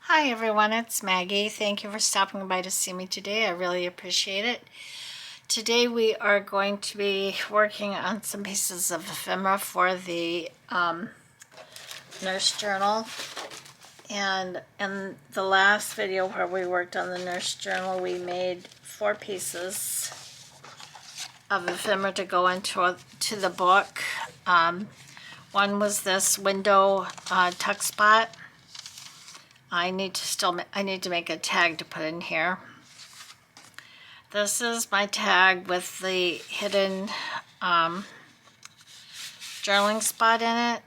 Hi everyone, it's Maggie. Thank you for stopping by to see me today. I really appreciate it. Today we are going to be working on some pieces of ephemera for the nurse journal. And in the last video where we worked on the nurse journal, we made 4 pieces of ephemera to go into the book. One was this window tuck spot. I need to make a tag to put in here. This is my tag with the hidden journaling spot in it.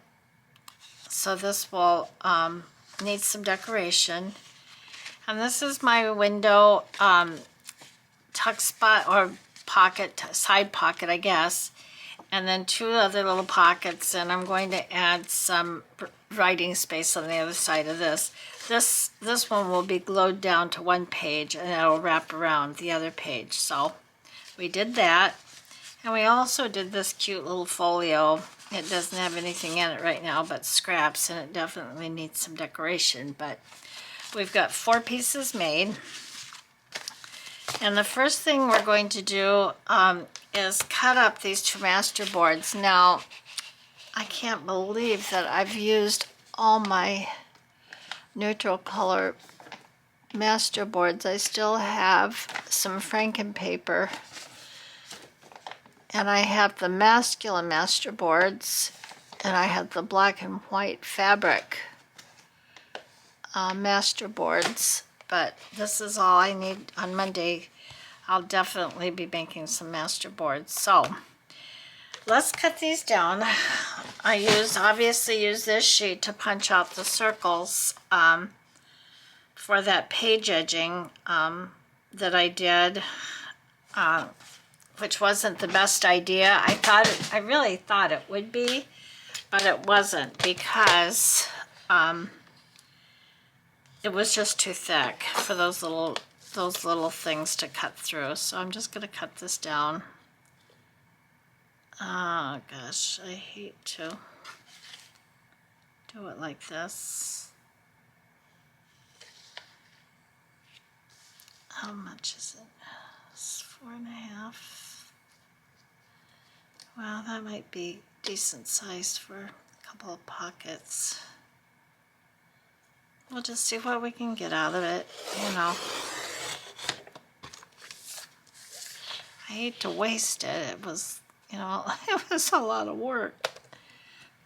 So this will need some decoration. And this is my window tuck spot or pocket, side pocket, I guess. And then 2 other little pockets, and I'm going to add some writing space on the other side of this. This one will be glued down to one page, and it'll wrap around the other page. So we did that, and we also did this cute little folio. It doesn't have anything in it right now but scraps, and it definitely needs some decoration. But we've got 4 pieces made. And the first thing we're going to do is cut up these 2 master boards. Now, I can't believe that I've used all my neutral color master boards. I still have some Franken paper, and I have the masculine master boards, and I have the black and white fabric master boards. But this is all I need. On Monday I'll definitely be making some master boards. So let's cut these down. I obviously use this sheet to punch out the circles for that page edging that I did, which wasn't the best idea. I really thought it would be, but it wasn't, because it was just too thick for those little things to cut through. So I'm just going to cut this down. Oh gosh, I hate to do it like this. How much is it? It's 4.5. Wow, that might be decent size for a couple of pockets. We'll just see what we can get out of it, you know. I hate to waste it. It was, you know, it was a lot of work.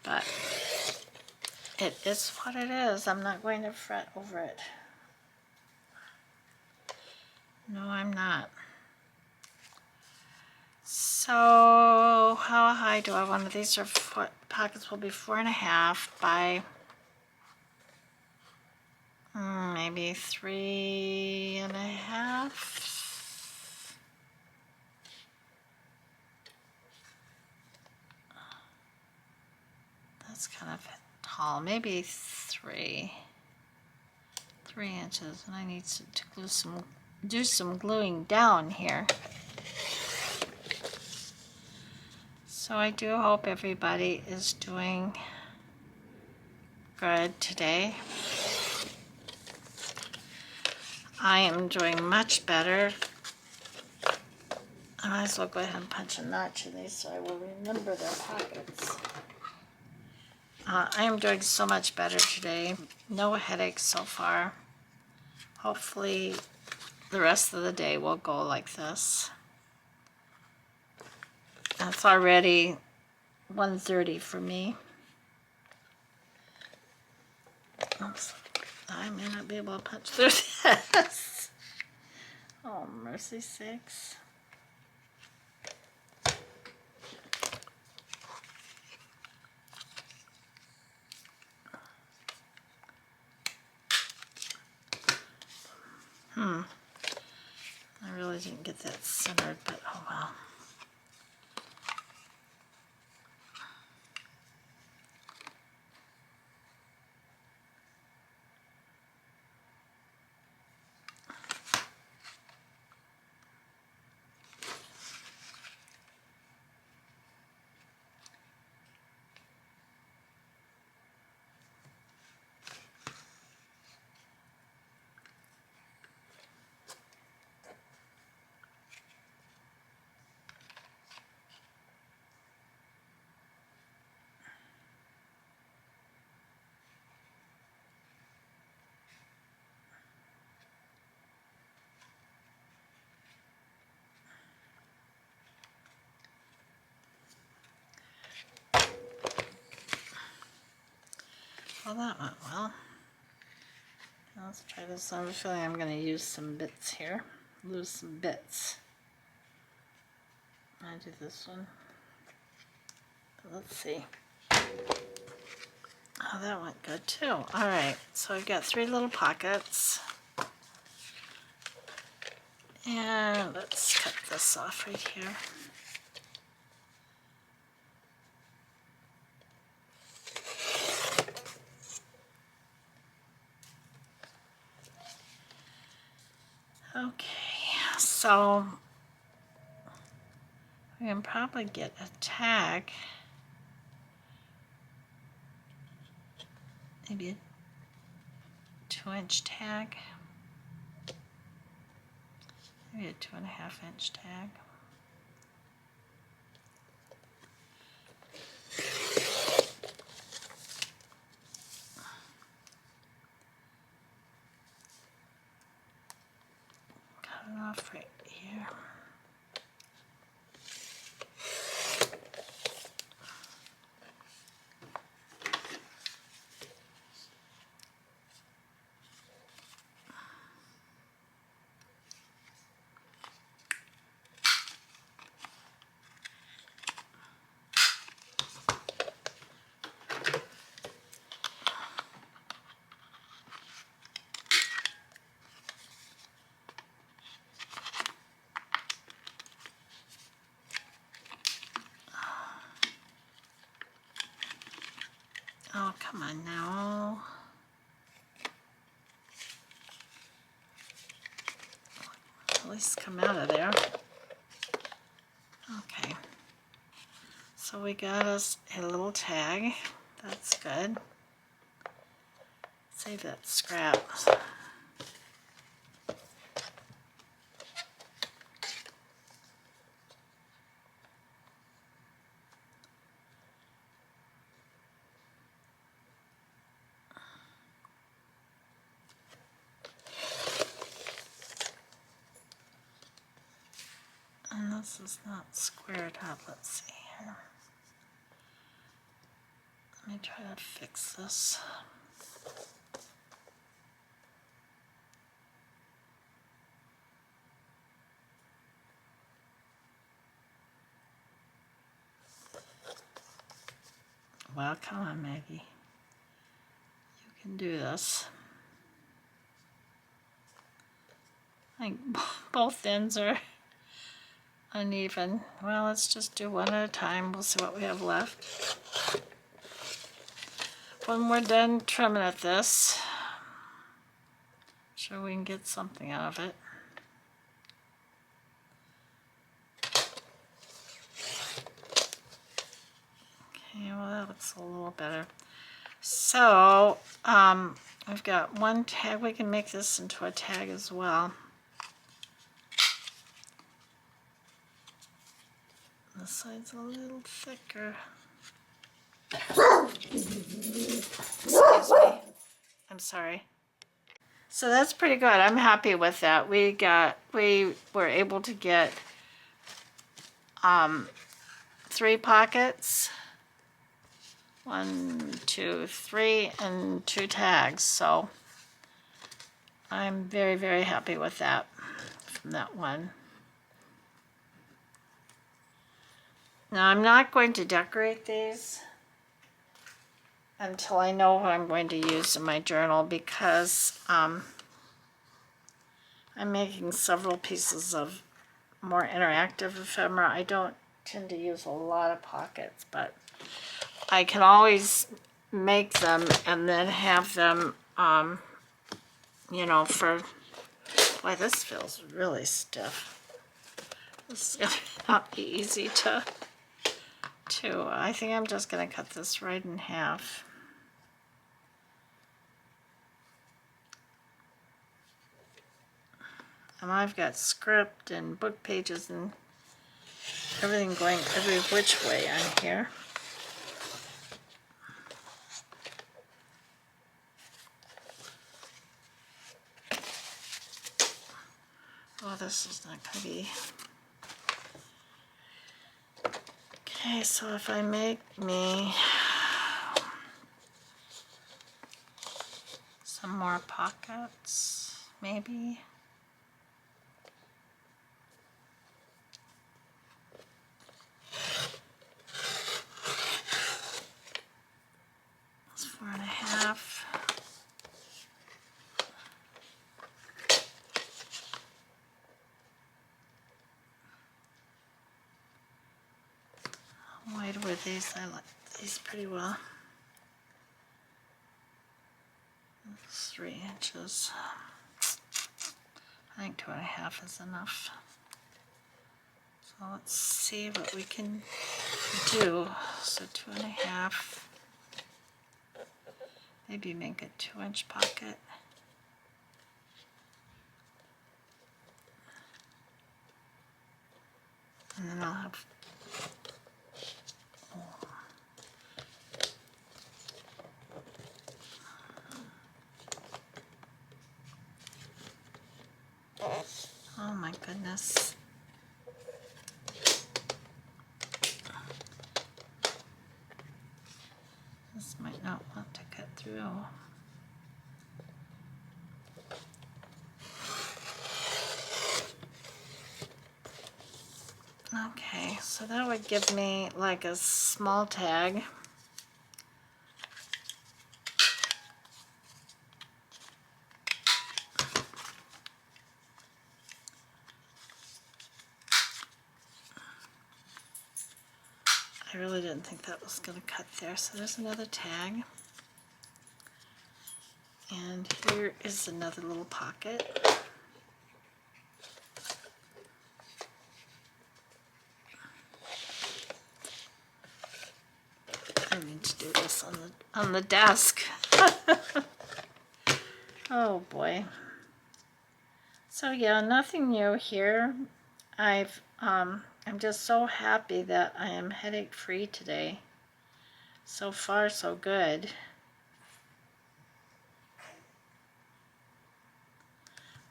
But it is what it is. I'm not going to fret over it. No, I'm not. So how high do I want it? These are pockets will be 4.5 by maybe 3.5. That's kind of tall. Maybe 3 inches, and I need to do some gluing down here. So I do hope everybody is doing good today. I am doing much better. I might as well go ahead and punch a notch in these so I will remember their pockets. I am doing so much better today. No headaches so far. Hopefully the rest of the day will go like this. It's already 1:30 for me. Oops. I may not be able to punch through this. Oh, mercy sakes. I really didn't get that centered, but oh well. Well, that went well. Now let's try this. I have a feeling I'm going to use some bits here. Lose some bits. I do this one. But let's see. Oh, that went good too. All right, so I've got 3 little pockets. And let's cut this off right here. Okay, so we can probably get a tag, maybe a 2-inch tag, maybe a 2.5-inch tag. Cut it off right here. Oh, come on now. At least come out of there. Okay. So we got us a little tag. That's good. Save that scrap. And this is not squared up. Let's see here. Let me try to fix this. Well, come on, Maggie. You can do this. I think both ends are uneven. Well, let's just do one at a time. We'll see what we have left. When we're done trimming at this, I'm sure we can get something out of it. Okay, well that looks a little better. So, I've got one tag. We can make this into a tag as well. This side's a little thicker. Excuse me. I'm sorry. So that's pretty good. I'm happy with that. We were able to get 3 pockets. 1, 2, 3, and 2 tags. So I'm very, very happy with that from that one. Now I'm not going to decorate these until I know what I'm going to use in my journal, because I'm making several pieces of more interactive ephemera. I don't tend to use a lot of pockets, but I can always make them and then have them, you know, for, boy, this feels really stiff. This is going to not be easy to, I think I'm just going to cut this right in half. And I've got script and book pages and everything going every which way on here. Oh, this is not going to be... Okay, so if I make me more pockets, maybe. That's 4.5. How wide were these? I like these pretty well. 3 inches. I think 2.5 is enough. So let's see what we can do. So 2.5. Maybe make a 2-inch pocket. And then I'll have oh my goodness. This might not want to cut through. Okay, so that would give me like a small tag. I really didn't think that was going to cut there, so there's another tag. And here is another little pocket. I need to do this on the desk. Oh boy. So yeah, nothing new here. I'm just so happy that I am headache free today. So far so good.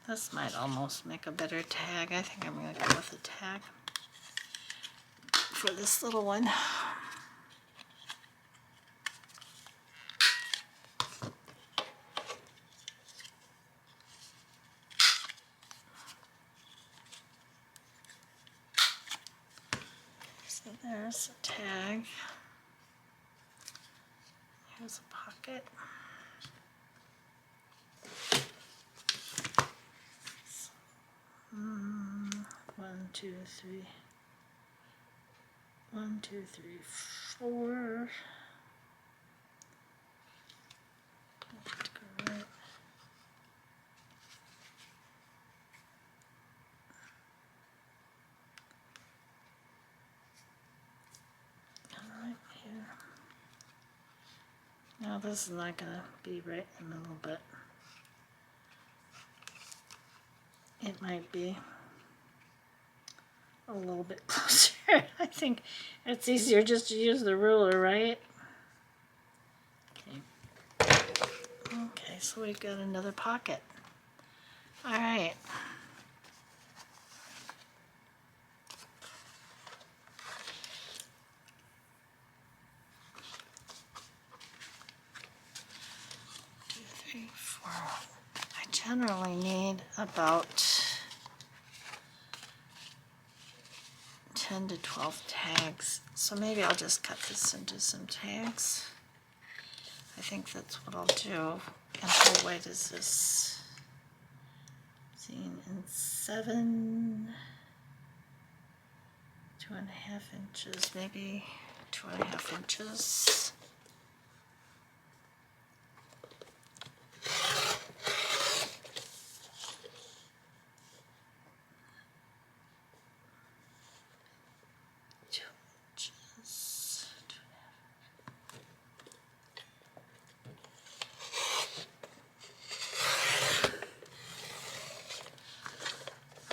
This might almost make a better tag. I think I'm going to go with a tag for this little one. So there's a tag. Here's a pocket. One, two, three. 1, 2, 3, 4. Correct. Right here. Now this is not going to be right in the middle, but it might be a little bit closer. I think it's easier just to use the ruler, right? Okay. Okay, so we've got another pocket. All right. Two, three, four. I generally need about 10 to 12 tags. So maybe I'll just cut this into some tags. I think that's what I'll do. And how wide is this? 16 and 7, 2.5 inches, maybe 2.5 inches.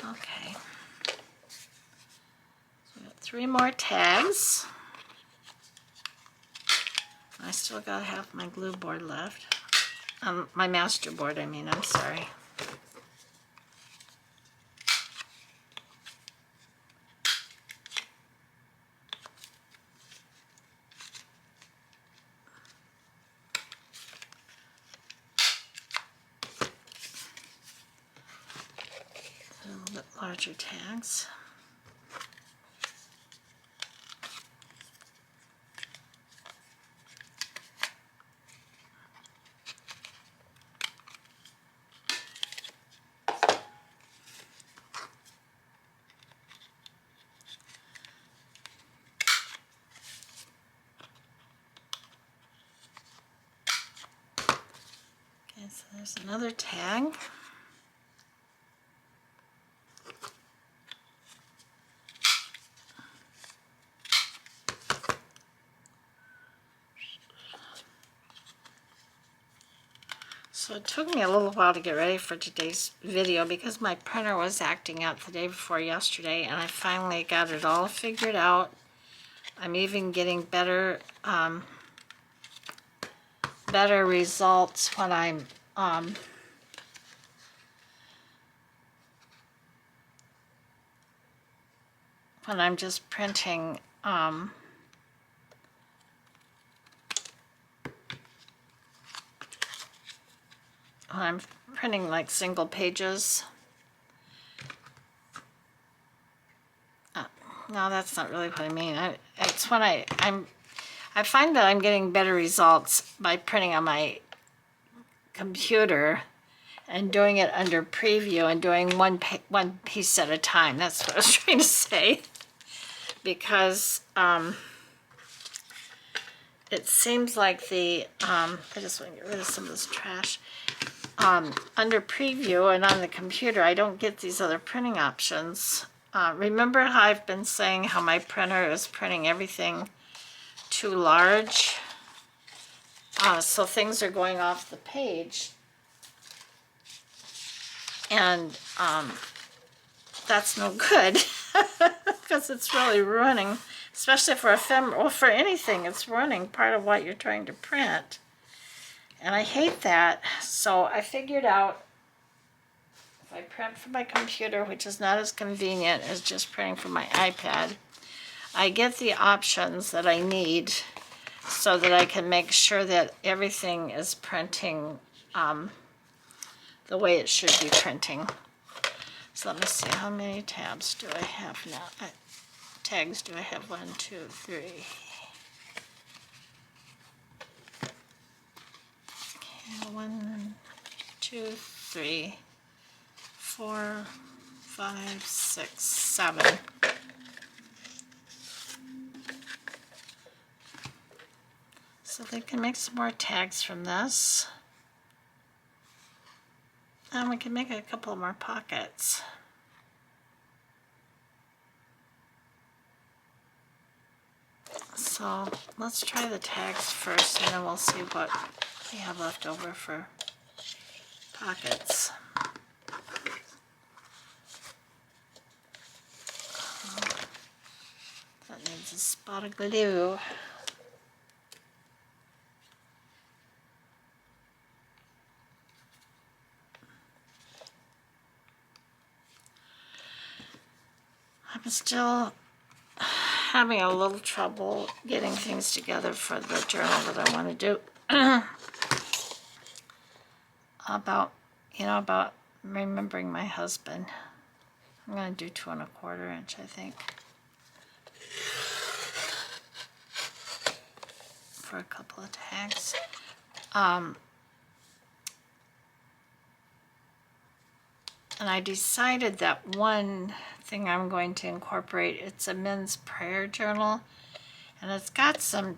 Okay, so we got 3 more tags. I still got half my glue board left. My master board, I mean, I'm sorry. bit larger tags. Okay, so there's another tag. So it took me a little while to get ready for today's video because my printer was acting out the day before yesterday, and I finally got it all figured out. I'm even getting better better results when I'm just printing when I'm printing like single pages. No, that's not really what I mean. It's when I find that I'm getting better results by printing on my computer and doing it under preview and doing one piece at a time. That's what I was trying to say. Because it seems like I just want to get rid of some of this trash. Under preview and on the computer, I don't get these other printing options. Remember how I've been saying how my printer is printing everything too large? So things are going off the page. And that's no good because it's really ruining, especially for ephemera, or for anything, it's ruining part of what you're trying to print. And I hate that. So I figured out if I print from my computer, which is not as convenient as just printing from my iPad, I get the options that I need so that I can make sure that everything is printing the way it should be printing. So let me see, how many tabs do I have now? Tags do I have? 1, 2, 3. Okay, 1, 2, 3, 4, 5, 6, 7. So they can make some more tags from this. And we can make a couple more pockets. So let's try the tags first, and then we'll see what we have left over for pockets. That needs a spot of glue. I'm still having a little trouble getting things together for the journal that I want to do. about remembering my husband. I'm going to do 2 1/4 inch, I think, for a couple of tags. And I decided that one thing I'm going to incorporate, it's a men's prayer journal, and it's got some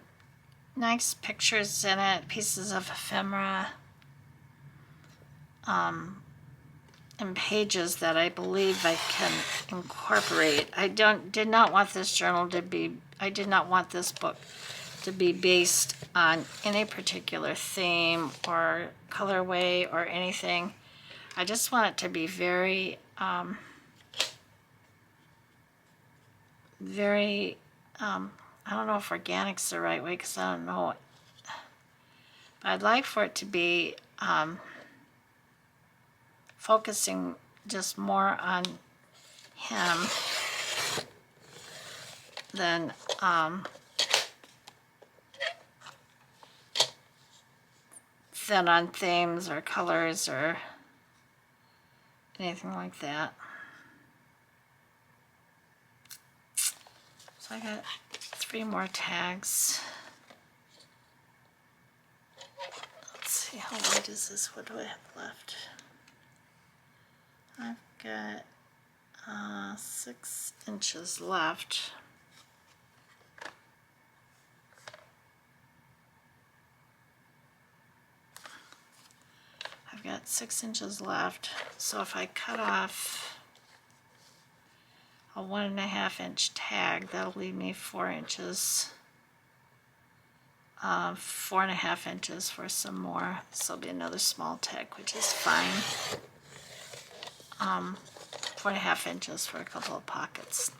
nice pictures in it, pieces of ephemera, and pages that I believe I can incorporate. I did not want this journal to be, I did not want this book to be based on any particular theme or colorway or anything. I just want it to be very, I don't know if organic's the right way because I don't know. But I'd like for it to be focusing just more on him than on themes or colors or anything like that. I got 3 more tags. Let's see, how wide is this? What do I have left? I've got 6 inches left. I've got 6 inches left. So if I cut off a 1.5 inch tag, that'll leave me 4 inches. 4.5 inches for some more. This will be another small tag, which is fine. 4.5 inches for a couple of pockets.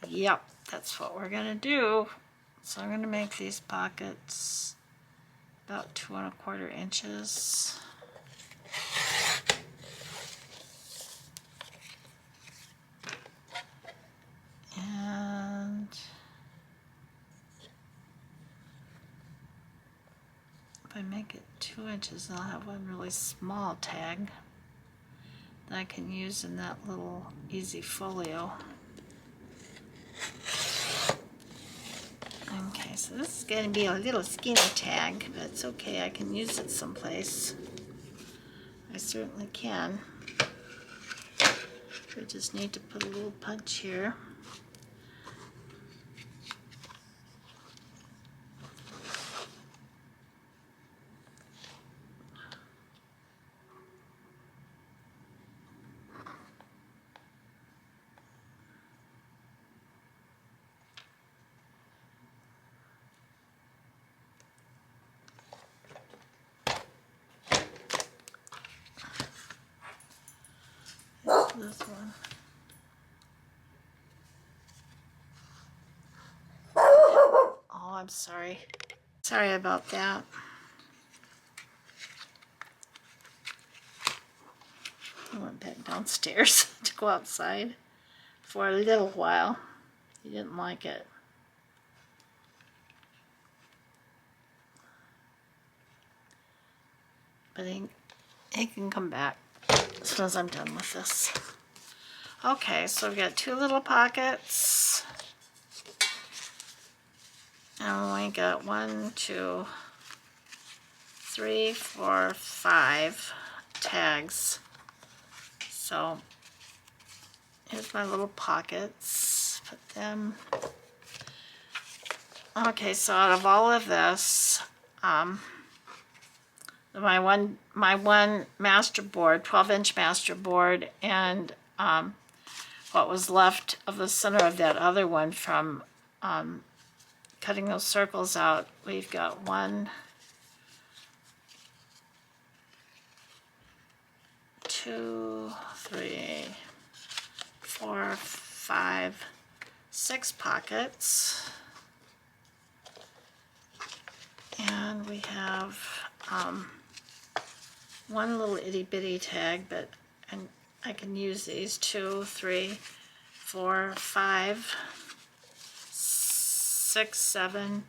Yep, that's what we're gonna do. So I'm gonna make these pockets about 2.25 inches. And if I make it 2 inches, I'll have one really small tag that I can use in that little easy folio. Okay, so this is going to be a little skinny tag, but it's okay. I can use it someplace. I certainly can. We just need to put a little punch here. This one. Oh, I'm sorry. Sorry about that. I went back downstairs to go outside for a little while. He didn't like it. But he can come back as soon as I'm done with this. Okay, so we've got 2 little pockets. And we got 1, 2, 3, 4, 5 tags. So here's my little pockets. Put them. Okay, so out of all of this, my one master board, 12-inch master board, and what was left of the center of that other one from cutting those circles out, we've got 1, 2, 3, 4, 5, 6 pockets. And we have 1 little itty bitty tag, but I can use these 2, 3, 4, 5, 6, 7,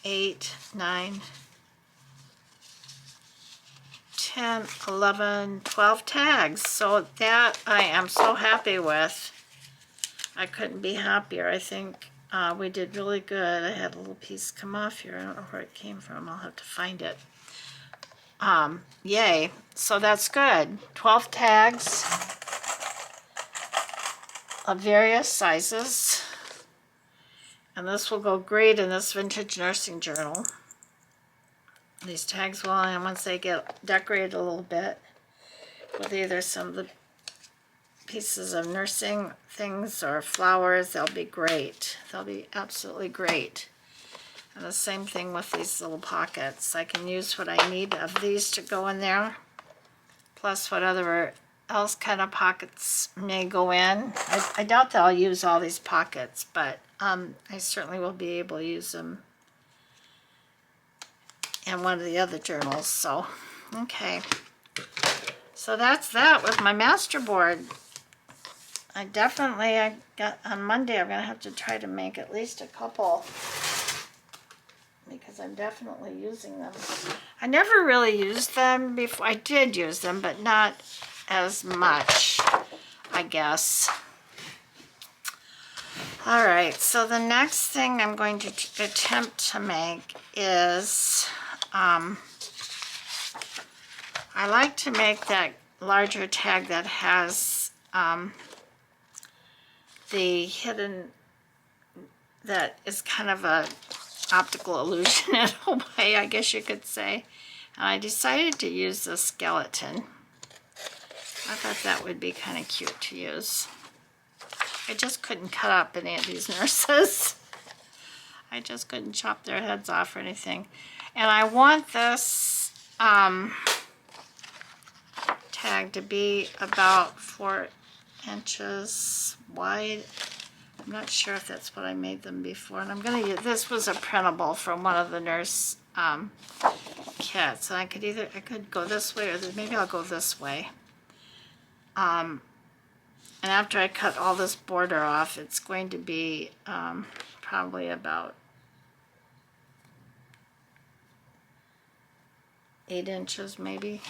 8, 9, 10, 11, 12 tags. So that I am so happy with. I couldn't be happier. I think we did really good. I had a little piece come off here. I don't know where it came from. I'll have to find it. Yay. So that's good. 12 tags of various sizes. And this will go great in this vintage nursing journal. These tags will, and once they get decorated a little bit with either some of the pieces of nursing things or flowers, they'll be great. They'll be absolutely great. And the same thing with these little pockets. I can use what I need of these to go in there, plus what other else kind of pockets may go in. I doubt that I'll use all these pockets, but I certainly will be able to use them in one of the other journals. So, okay. So that's that with my master board. I got on Monday, I'm going to have to try to make at least a couple, because I'm definitely using them. I never really used them before. I did use them, but not as much, I guess. All right, so the next thing I'm going to attempt to make is, I like to make that larger tag that has the hidden, that is kind of a optical illusion in a way, I guess you could say. And I decided to use the skeleton. I thought that would be kind of cute to use. I just couldn't cut up any of these nurses. I just couldn't chop their heads off or anything. And I want this tag to be about 4 inches wide. I'm not sure if that's what I made them before. And I'm going to use, this was a printable from one of the nurse kits. And I could go this way, or maybe I'll go this way. And after I cut all this border off, it's going to be probably about 8 inches maybe,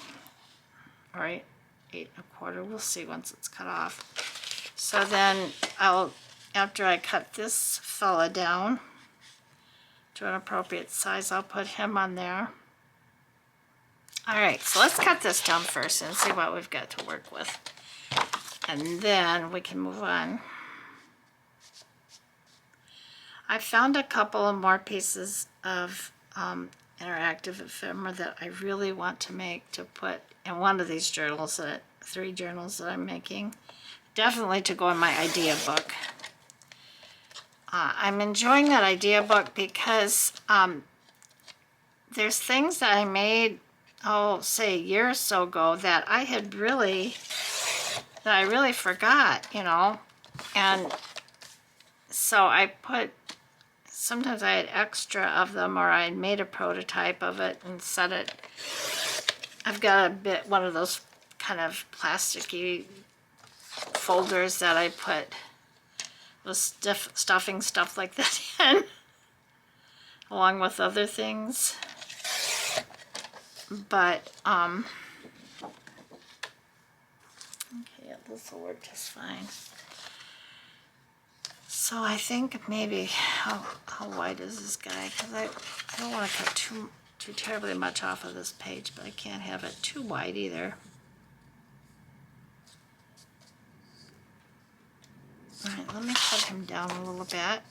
or 8.25. We'll see once it's cut off. So then after I cut this fella down to an appropriate size, I'll put him on there. All right, so let's cut this down first and see what we've got to work with. And then we can move on. I found a couple of more pieces of interactive ephemera that I really want to make to put in one of these journals, 3 journals that I'm making. Definitely to go in my idea book. I'm enjoying that idea book because there's things that I made, say a year or so ago that I really forgot, you know. And so sometimes I had extra of them, or I made a prototype of it and set it. I've got one of those kind of plasticky folders that I put the stuffing stuff like that in, along with other things. But, okay, yeah, this will work just fine. So I think maybe, how wide is this guy? Because I don't want to cut too terribly much off of this page, but I can't have it too wide either. All right, let me cut him down a little bit.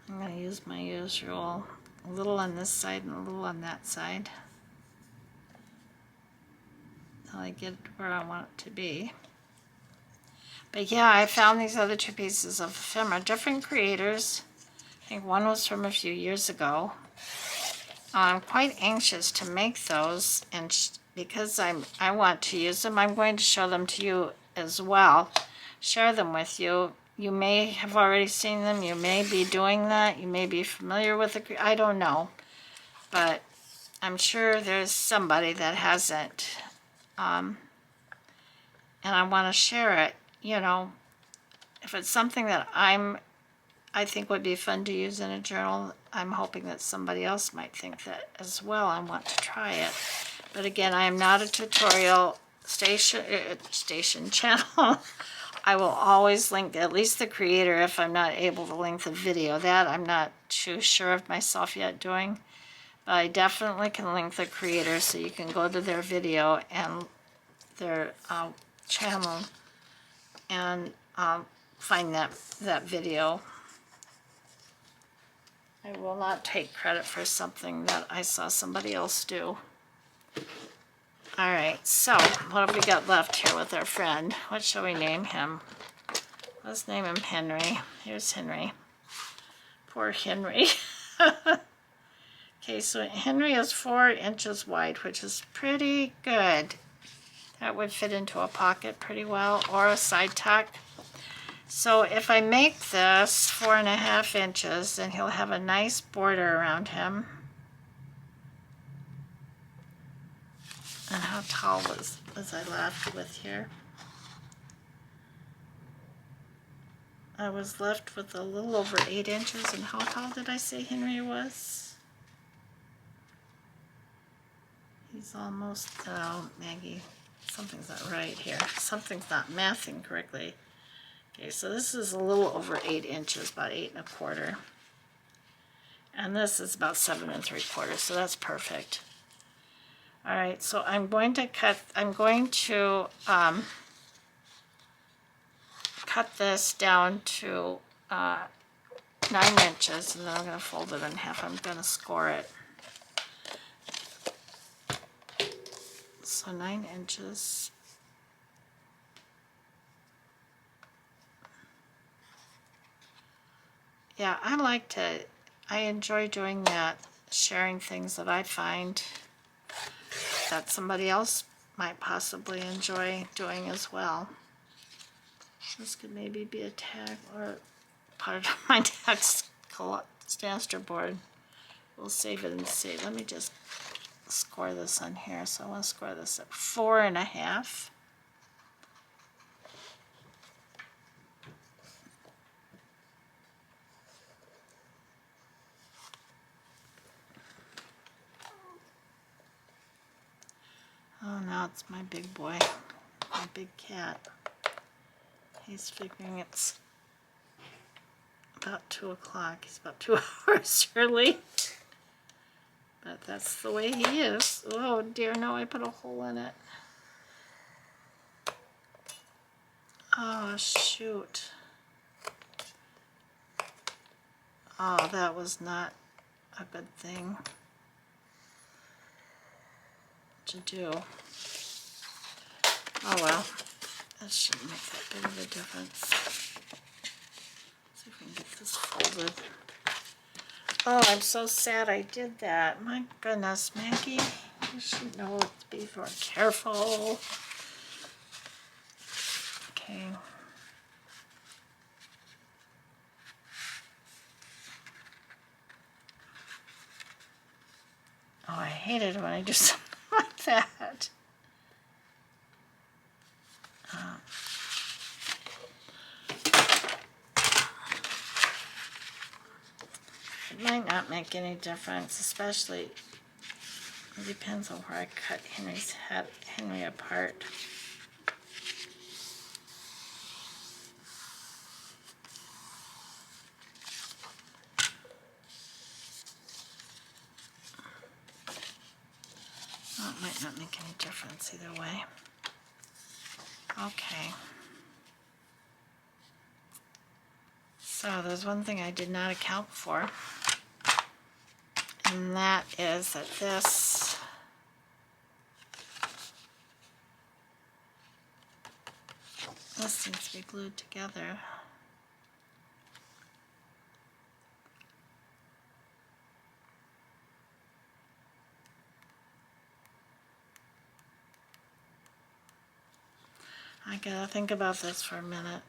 I'm going to use my usual, a little on this side and a little on that side, until I get where I want it to be. But yeah, I found these other 2 pieces of ephemera, different creators. I think one was from a few years ago. I'm quite anxious to make those, and because I want to use them, I'm going to show them to you as well. Share them with you. You may have already seen them. You may be doing that. You may be familiar with the, I don't know. But I'm sure there's somebody that hasn't. And I want to share it. You know, if it's something that I think would be fun to use in a journal, I'm hoping that somebody else might think that as well and want to try it. But again, I am not a tutorial station channel. I will always link at least the creator if I'm not able to link the video. That I'm not too sure of myself yet doing. But I definitely can link the creator so you can go to their video and their channel and find that video. I will not take credit for something that I saw somebody else do. All right, so what have we got left here with our friend? What shall we name him? Let's name him Henry. Here's Henry. Poor Henry. Okay, so Henry is 4 inches wide, which is pretty good. That would fit into a pocket pretty well, or a side tuck. So if I make this 4.5 inches, then he'll have a nice border around him. And how tall was I left with here? I was left with a little over 8 inches. And how tall did I say Henry was? He's almost, oh, Maggie, something's not right here. Something's not mathing correctly. Okay, so this is a little over 8 inches, about 8 1/4. And this is about 7 3/4, so that's perfect. All right, so I'm going to cut this down to 9 inches, and then I'm going to fold it in half. I'm going to score it. So 9 inches. Yeah, I enjoy doing that, sharing things that I find that somebody else might possibly enjoy doing as well. This could maybe be a tag or part of my text master board. We'll save it and see. Let me just score this on here. So I want to score this at 4 1/2. Oh, now it's my big boy, my big cat. He's figuring it's about 2 o'clock. He's about 2 hours early. But that's the way he is. Oh dear, no, I put a hole in it. Oh, shoot. Oh, that was not a good thing to do. Oh well, that shouldn't make that big of a difference. See if we can get this folded. Oh, I'm so sad I did that. My goodness, Maggie, you should know to be more careful. Okay. Oh, I hate it when I do something like that. It might not make any difference, especially it depends on where I cut Henry apart. Oh, it might not make any difference either way. Okay. So there's one thing I did not account for, and that is that this needs to be glued together. I gotta think about this for a minute.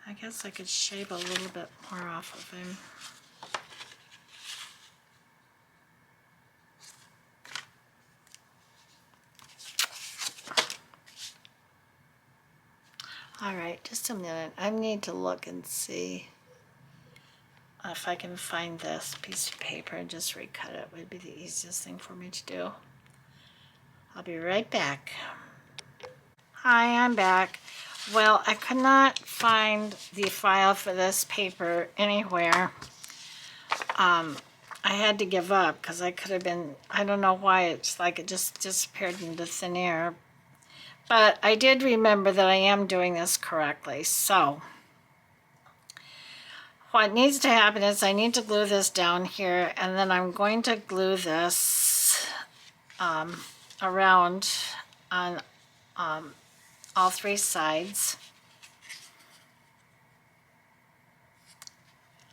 I guess I could shave a little bit more off of him. All right, just a minute. I need to look and see if I can find this piece of paper and just recut it. Would be the easiest thing for me to do. I'll be right back. Hi, I'm back. Well, I could not find the file for this paper anywhere. I had to give up because I could have been, I don't know why, it's like it just disappeared into thin air. But I did remember that I am doing this correctly. So what needs to happen is I need to glue this down here, and then I'm going to glue this around on all 3 sides.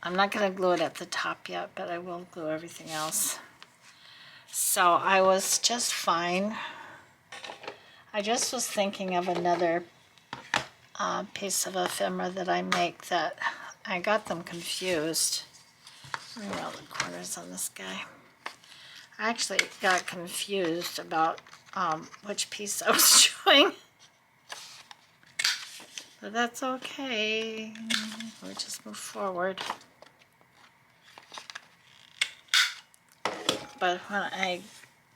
I'm not going to glue it at the top yet, but I will glue everything else. So I was just fine. I just was thinking of another piece of ephemera that I make that I got them confused. Let me round the corners on this guy. I actually got confused about which piece I was doing. But that's okay. We'll just move forward. But when I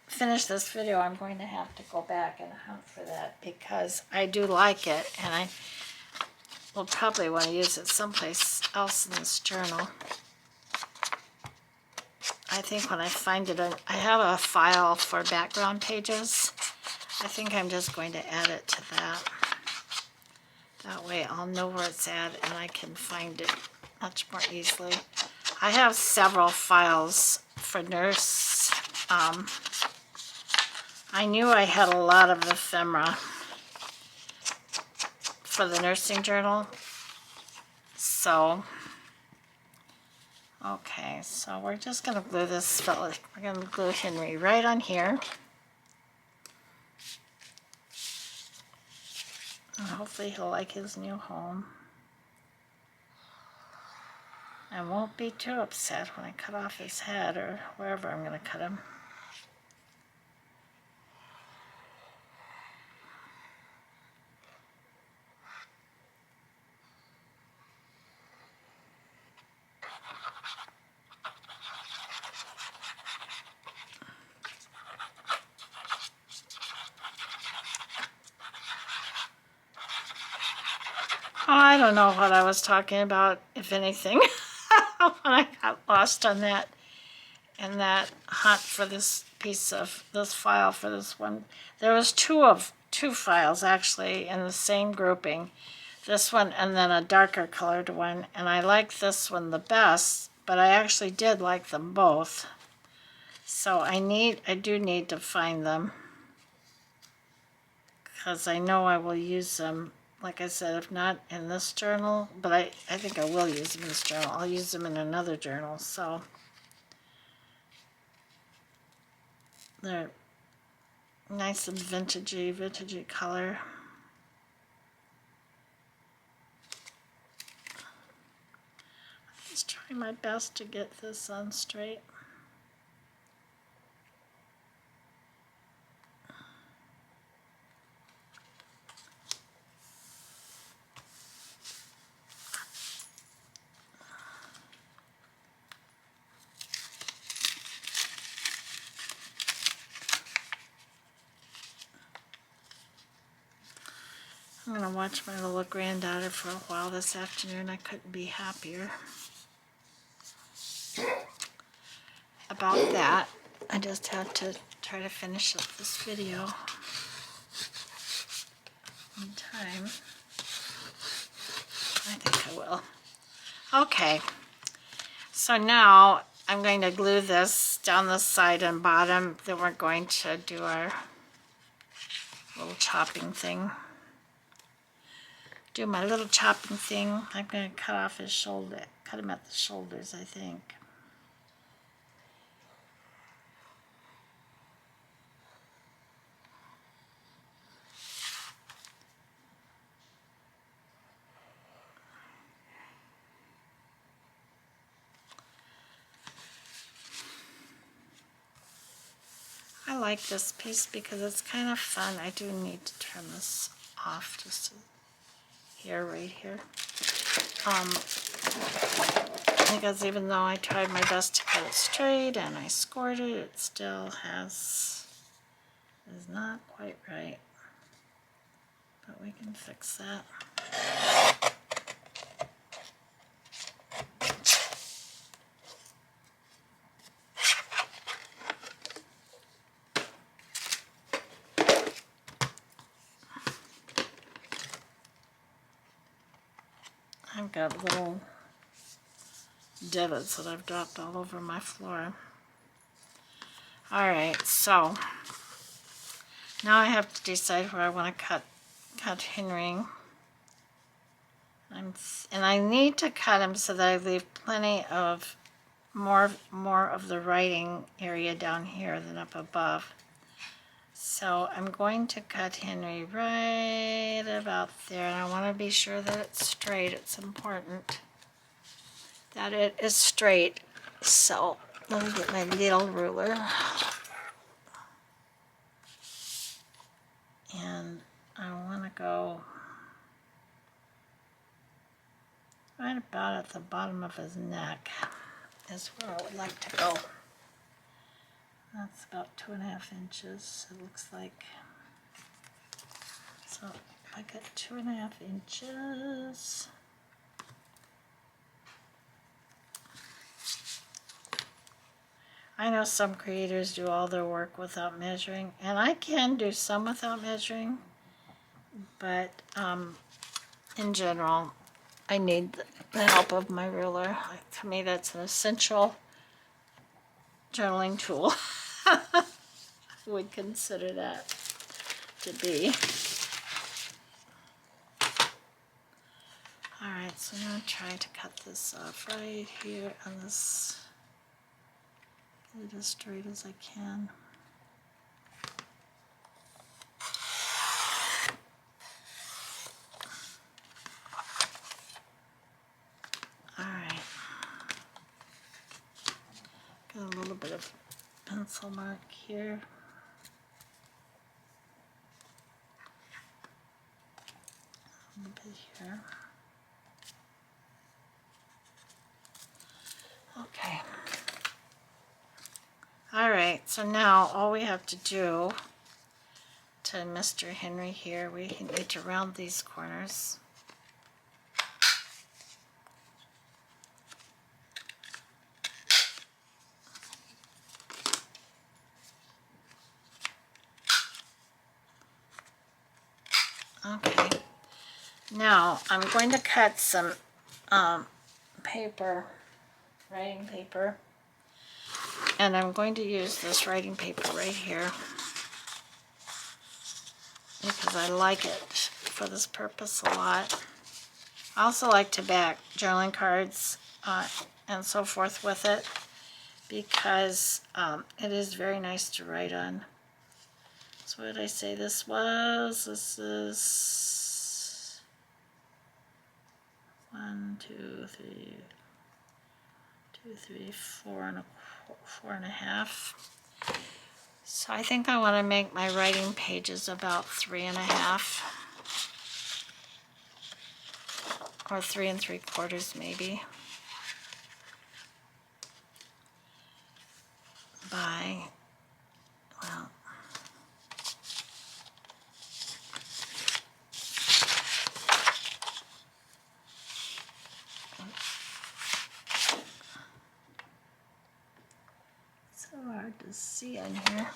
finish this video, I'm going to have to go back and hunt for that because I do like it, and I will probably want to use it someplace else in this journal. I think when I find it, I have a file for background pages. I think I'm just going to add it to that. That way I'll know where it's at and I can find it much more easily. I have several files for nurse. I knew I had a lot of ephemera for the nursing journal. So, okay, so we're just going to glue this fella. We're going to glue Henry right on here. And hopefully he'll like his new home. I won't be too upset when I cut off his head or wherever I'm going to cut him. Oh, I don't know what I was talking about, if anything, when I got lost on that and that hunt for this piece of this file for this one. There was two files actually in the same grouping. This one and then a darker colored one, and I like this one the best, but I actually did like them both. So I do need to find them because I know I will use them. Like I said, if not in this journal, but I think I will use them in this journal. I'll use them in another journal. So they're nice and vintagey color. Just try my best to get this on straight. I'm going to watch my little granddaughter for a while this afternoon. I couldn't be happier about that. I just had to try to finish up this video in time. I think I will. Okay, so now I'm going to glue this down the side and bottom. Then we're going to do our little chopping thing. Do my little chopping thing. I'm going to cut off his shoulder, cut him at the shoulders, I think. I like this piece because it's kind of fun. I do need to turn this off just here, right here. Because even though I tried my best to cut it straight and I scored it, it still is not quite right. But we can fix that. I've got little divots that I've dropped all over my floor. Alright, so now I have to decide where I want to cut Henry. And I need to cut him so that I leave plenty of more of the writing area down here than up above. So I'm going to cut Henry right about there, and I want to be sure that it's straight. It's important that it is straight. So let me get my little ruler. And I want to go right about at the bottom of his neck is where I would like to go. That's about 2.5 inches, it looks like. So I got 2.5 inches. I know some creators do all their work without measuring, and I can do some without measuring, but in general, I need the help of my ruler. To me, that's an essential journaling tool. I would consider that to be. Alright, so I'm going to try to cut this off right here on this, get it as straight as I can. Alright. Got a little bit of pencil mark here. A little bit here. Okay. Alright, so now all we have to do to Mr. Henry here, we need to round these corners. Okay, now I'm going to cut some paper, writing paper, and I'm going to use this writing paper right here because I like it for this purpose a lot. I also like to back journaling cards and so forth with it because it is very nice to write on. So what did I say this was? This is 1, 2, 3, 2, 3, 4.5. So I think I want to make my writing pages about 3.5 or 3 3/4 maybe. By, well, so hard to see in here.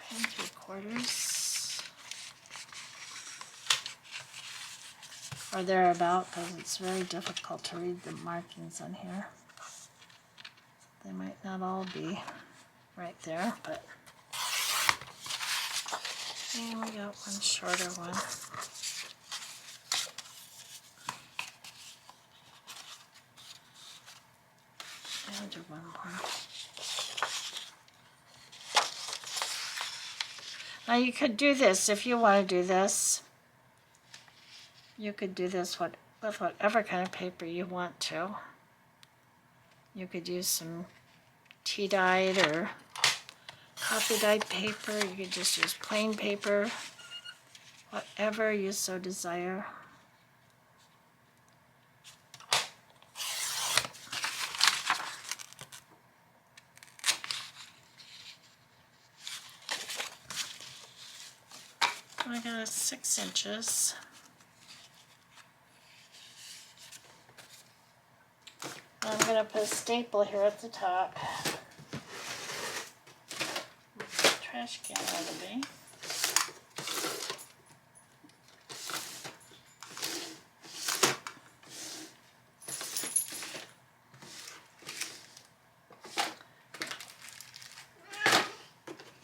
Three 3/4 or thereabout, because it's very difficult to read the markings on here. They might not all be right there, but and we got one shorter one. I'll do one more. Now you could do this if you want to do this. You could do this with whatever kind of paper you want to. You could use some tea dyed or coffee dyed paper. You could just use plain paper, whatever you so desire. I got 6 inches. I'm going to put a staple here at the top. Trash can out of me.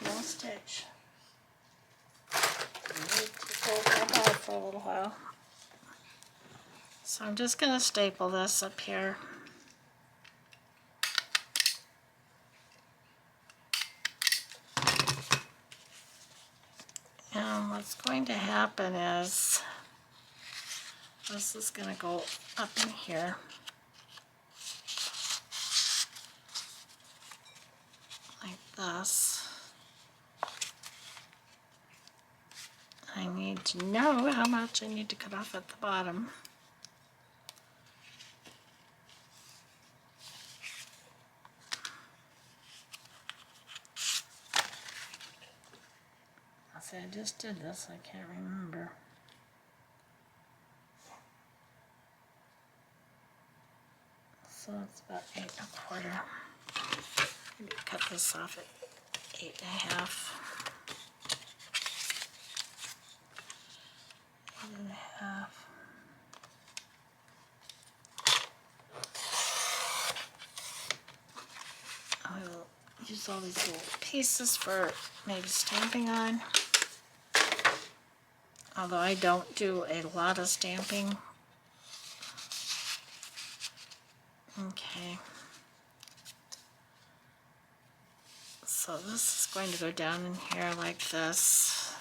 No stitch. I need to hold that out for a little while. So I'm just going to staple this up here. And what's going to happen is This is going to go up in here. Like this. I need to know how much I need to cut off at the bottom. I say I just did this, I can't remember. So it's about 8 1/4. Maybe cut this off at 8 1/2. 8 1/2. I will use all these little pieces for maybe stamping on. Although I don't do a lot of stamping. Okay. So this is going to go down in here like this.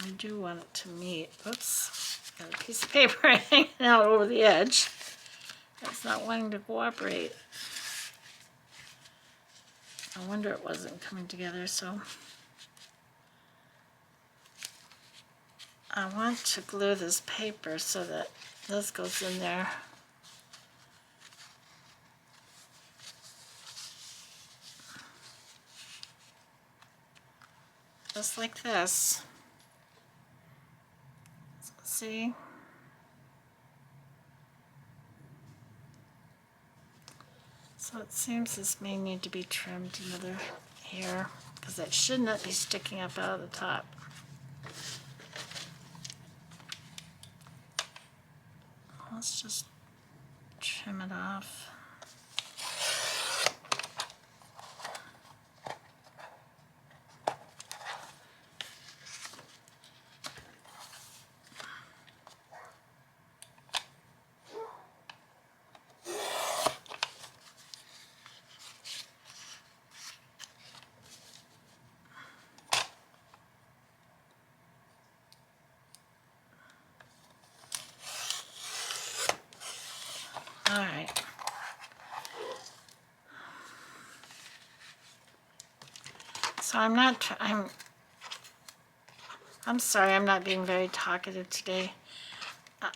I do want it to meet. Oops, got a piece of paper hanging out over the edge. It's not wanting to cooperate. No wonder it wasn't coming together, so I want to glue this paper so that this goes in there. Just like this. See? So it seems this may need to be trimmed another hair because it should not be sticking up out of the top. Let's just trim it off. All right. So I'm sorry, I'm not being very talkative today.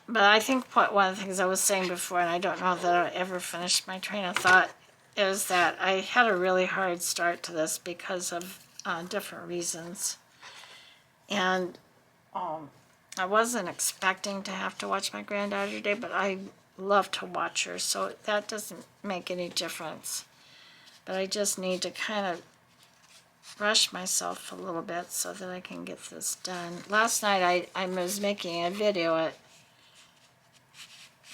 But I think one of the things I was saying before, and I don't know that I ever finished my train of thought, is that I had a really hard start to this because of different reasons. And I wasn't expecting to have to watch my granddaughter today, but I love to watch her, so that doesn't make any difference. But I just need to kind of rush myself a little bit so that I can get this done. Last night I was making a video at,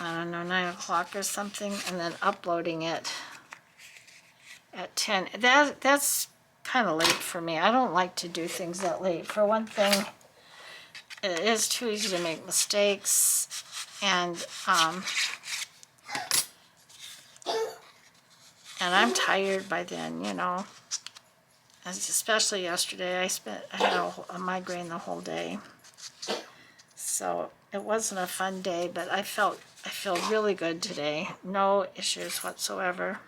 I don't know, 9 o'clock or something, and then uploading it at 10. That's kind of late for me. I don't like to do things that late. For one thing, it is too easy to make mistakes, and I'm tired by then, you know. Especially yesterday, I had a migraine the whole day, so it wasn't a fun day. But I feel really good today. No issues whatsoever.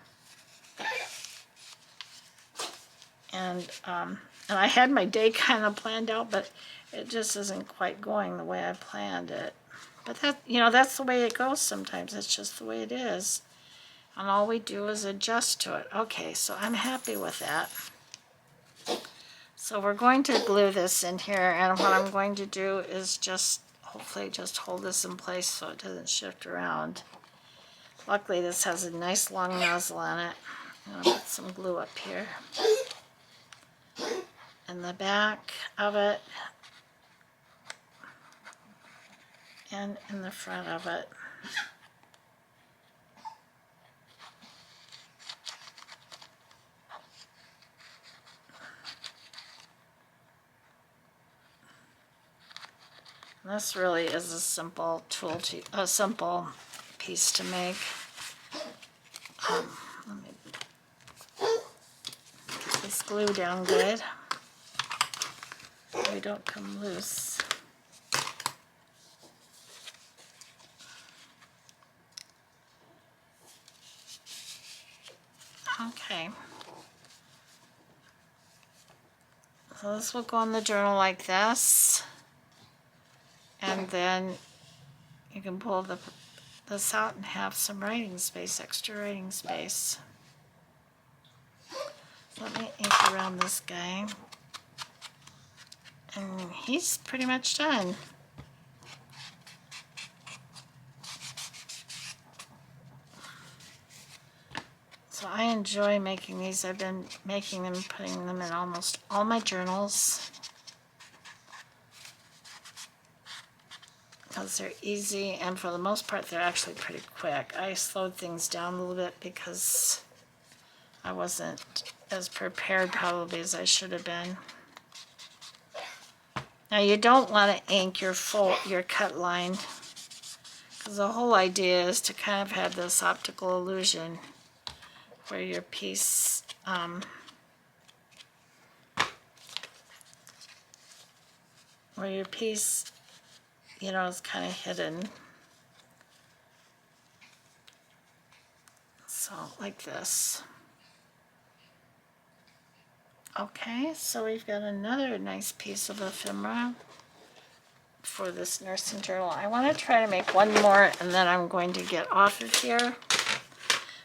And I had my day kind of planned out, but it just isn't quite going the way I planned it. But that's the way it goes sometimes. It's just the way it is. And all we do is adjust to it. Okay, so I'm happy with that. So we're going to glue this in here, and what I'm going to do is hopefully just hold this in place so it doesn't shift around. Luckily this has a nice long nozzle on it. I'm going to put some glue up here. In the back of it, and in the front of it. This really is a simple simple piece to make. Let me get this glue down good so they don't come loose. Okay. So this will go in the journal like this. And then you can pull this out and have some writing space, extra writing space. So let me ink around this guy. And he's pretty much done. So I enjoy making these. I've been making them and putting them in almost all my journals because they're easy, and for the most part they're actually pretty quick. I slowed things down a little bit because I wasn't as prepared probably as I should have been. Now you don't want to ink your cut line, because the whole idea is to kind of have this optical illusion where your piece you know, is kind of hidden. So like this. Okay, so we've got another nice piece of ephemera for this nursing journal. I want to try to make one more and then I'm going to get off of here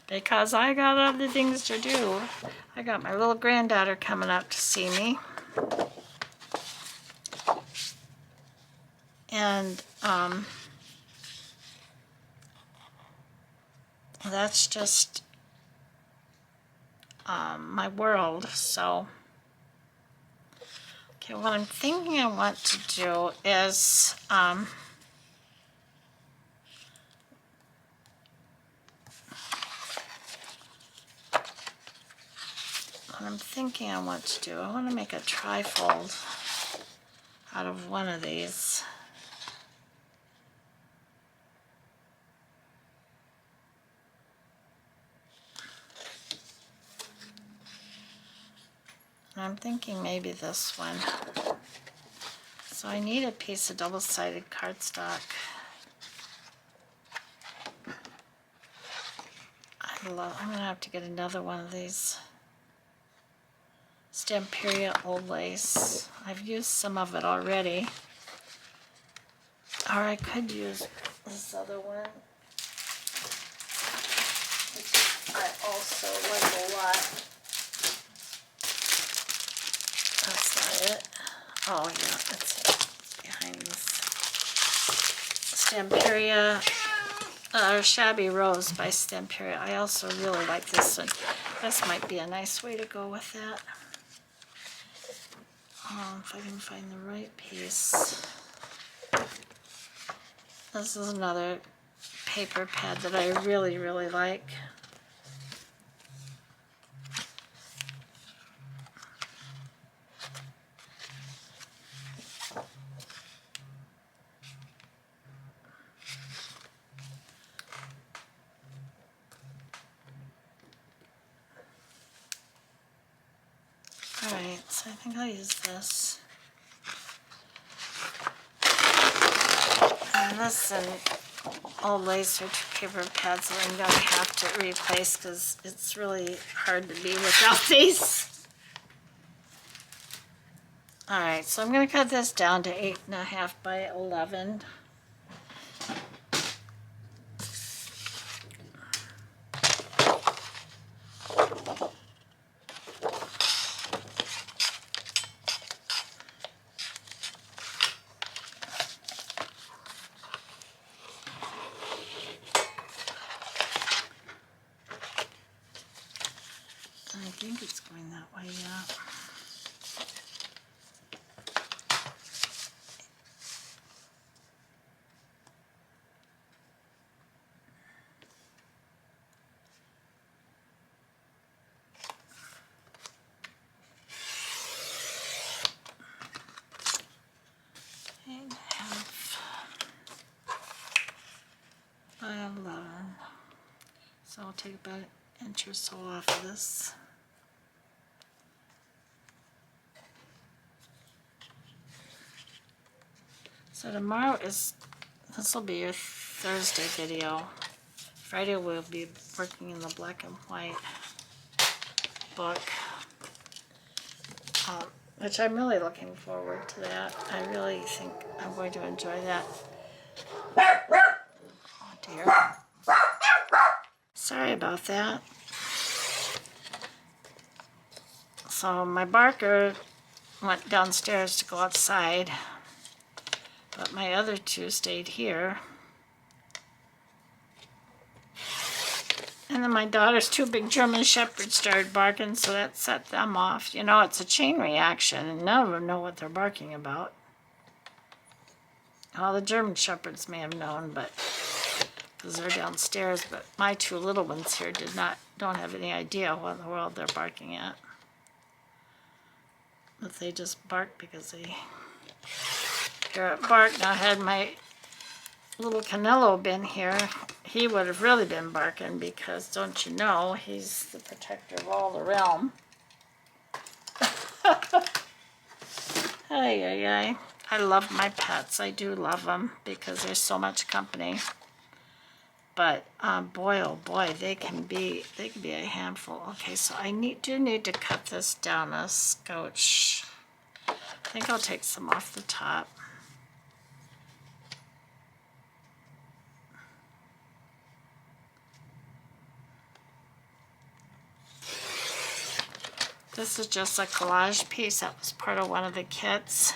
because I got other things to do. I got my little granddaughter coming up to see me. And that's just my world. So, okay, what I'm thinking I want to do is I want to make a trifold out of one of these. And I'm thinking maybe this one. So I need a piece of double-sided cardstock. I'm gonna have to get another one of these Stamperia Old Lace. I've used some of it already. Or I could use this other one, which I also like a lot. That's not it. Oh yeah, that's it. It's behind this. Stamperia, or Shabby Rose by Stamperia. I also really like this one. This might be a nice way to go with that. If I can find the right piece. This is another paper pad that I really, really like. Alright, so I think I'll use this. And this and Old Lace are two paper pads that I'm going to have to replace because it's really hard to be without these. Alright, so I'm going to cut this down to 8.5 by 11. I think it's going that way, yeah. By 11. So I'll take about an inch or so off of this. So tomorrow this will be your Thursday video. Friday we'll be working in the black and white book, which I'm really looking forward to that. I really think I'm going to enjoy that. Oh dear. Sorry about that. So my barker went downstairs to go outside, but my other two stayed here. And then my daughter's two big German shepherds started barking, so that set them off. You know, it's a chain reaction, and none of them know what they're barking about. Well, the German shepherds may have known, but because they're downstairs, but my two little ones here don't have any idea what in the world they're barking at. But they just bark because they hear it bark. Now, had my little Canelo been here, he would have really been barking because, don't you know, he's the protector of all the realm. Ay, ay, ay. I love my pets. I do love them because there's so much company. But boy, oh boy, they can be a handful. Okay, so I do need to cut this down a scotch. I think I'll take some off the top. This is just a collage piece that was part of one of the kits.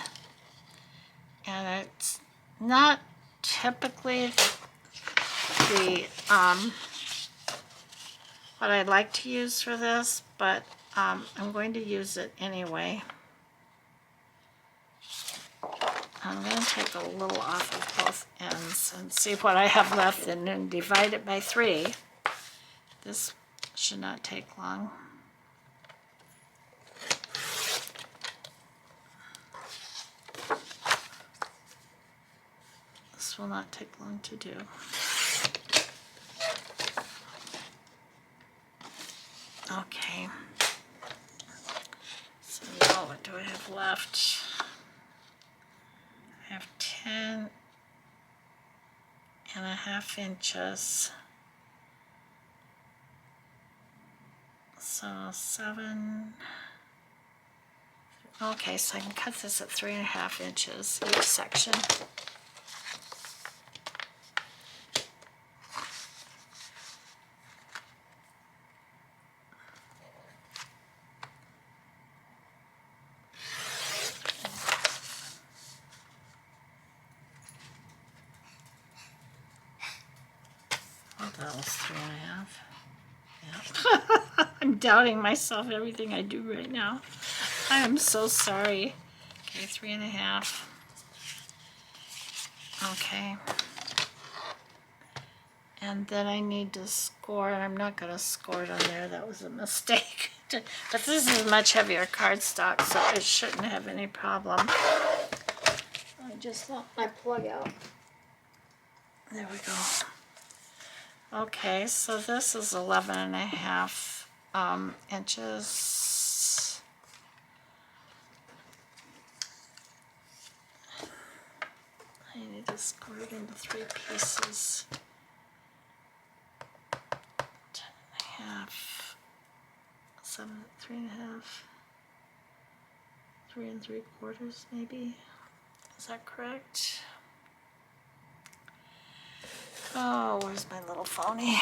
And it's not typically the what I like to use for this, but I'm going to use it anyway. I'm going to take a little off of both ends and see what I have left and then divide it by 3. This should not take long. This will not take long to do. Okay. So now what do I have left? I have 10.5 inches. So 7. Okay, so I can cut this at 3.5 inches each section. Oh, that was 3.5. Yeah. I'm doubting myself, everything I do right now. I am so sorry. Okay, 3.5. Okay. And then I need to score, and I'm not going to score it on there. That was a mistake. But this is much heavier cardstock, so it shouldn't have any problem. I just let my plug out. There we go. Okay, so this is 11.5 inches. I need to score it into 3 pieces. 10.5, 7, 3.5, 3 3/4 maybe. Is that correct? Oh, where's my little phony?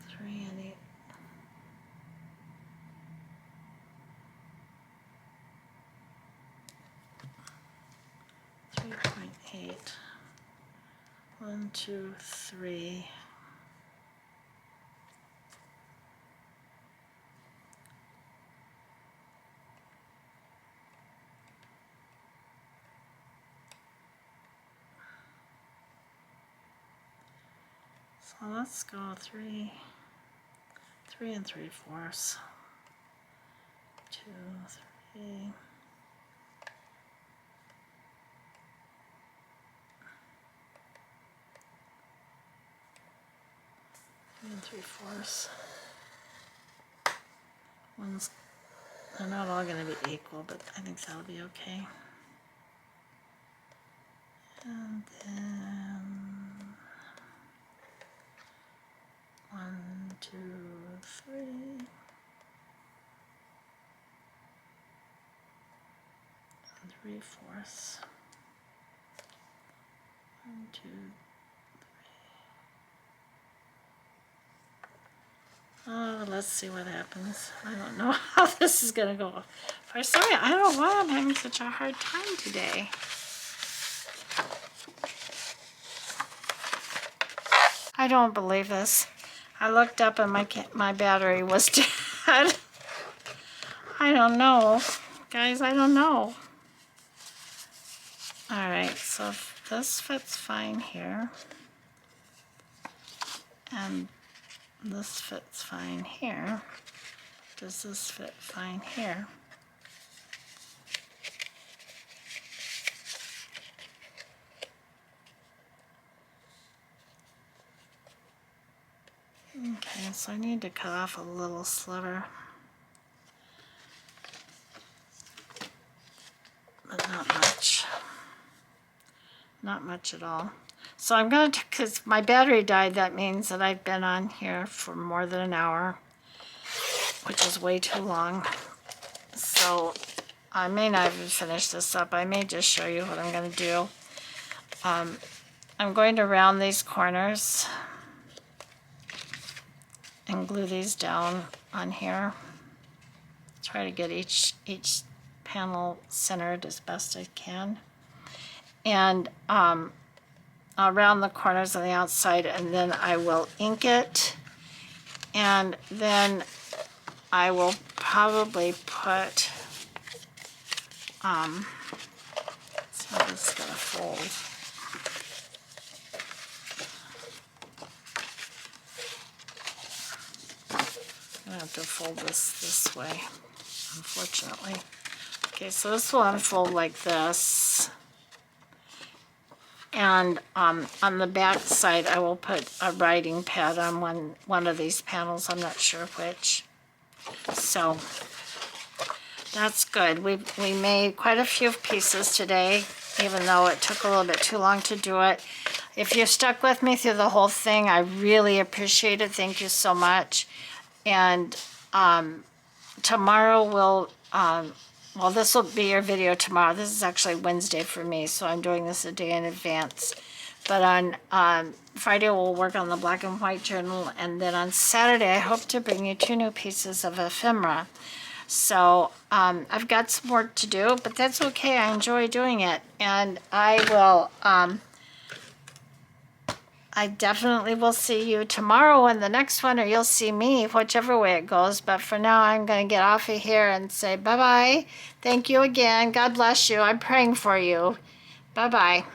Three and 8. .8. 1, 2, 3. So let's go 3 3/4. 2, 3. and 3/4. One's, they're not all going to be equal, but I think that'll be okay. And then 1, 2, 3. And 3/4. 1, 2, 3. Let's see what happens. I don't know how this is gonna go. For some reason, I don't know why I'm having such a hard time today. I don't believe this. I looked up and my battery was dead. I don't know. Guys, I don't know. Alright, so if this fits fine here, and this fits fine here, does this fit fine here? Okay, so I need to cut off a little sliver, but not much. Not much at all. So I'm going to, because my battery died, that means that I've been on here for more than an hour, which is way too long. So I may not even finish this up. I may just show you what I'm going to do. I'm going to round these corners and glue these down on here. Try to get each panel centered as best I can. And I'll round the corners on the outside, and then I will ink it, and then I will probably put let's see how this is going to fold. I'm going to have to fold this way, unfortunately. Okay, so this will unfold like this. And on the back side, I will put a writing pad on one of these panels. I'm not sure which. So that's good. We made quite a few pieces today, even though it took a little bit too long to do it. If you stuck with me through the whole thing, I really appreciate it. Thank you so much. And tomorrow we'll, well, this will be your video tomorrow. This is actually Wednesday for me, so I'm doing this a day in advance. But on Friday, we'll work on the black and white journal. And then on Saturday, I hope to bring you 2 new pieces of ephemera. So I've got some work to do, but that's okay. I enjoy doing it. And I will... I definitely will see you tomorrow in the next one, or you'll see me, whichever way it goes. But for now, I'm going to get off of here and say bye-bye. Thank you again. God bless you. I'm praying for you. Bye-bye.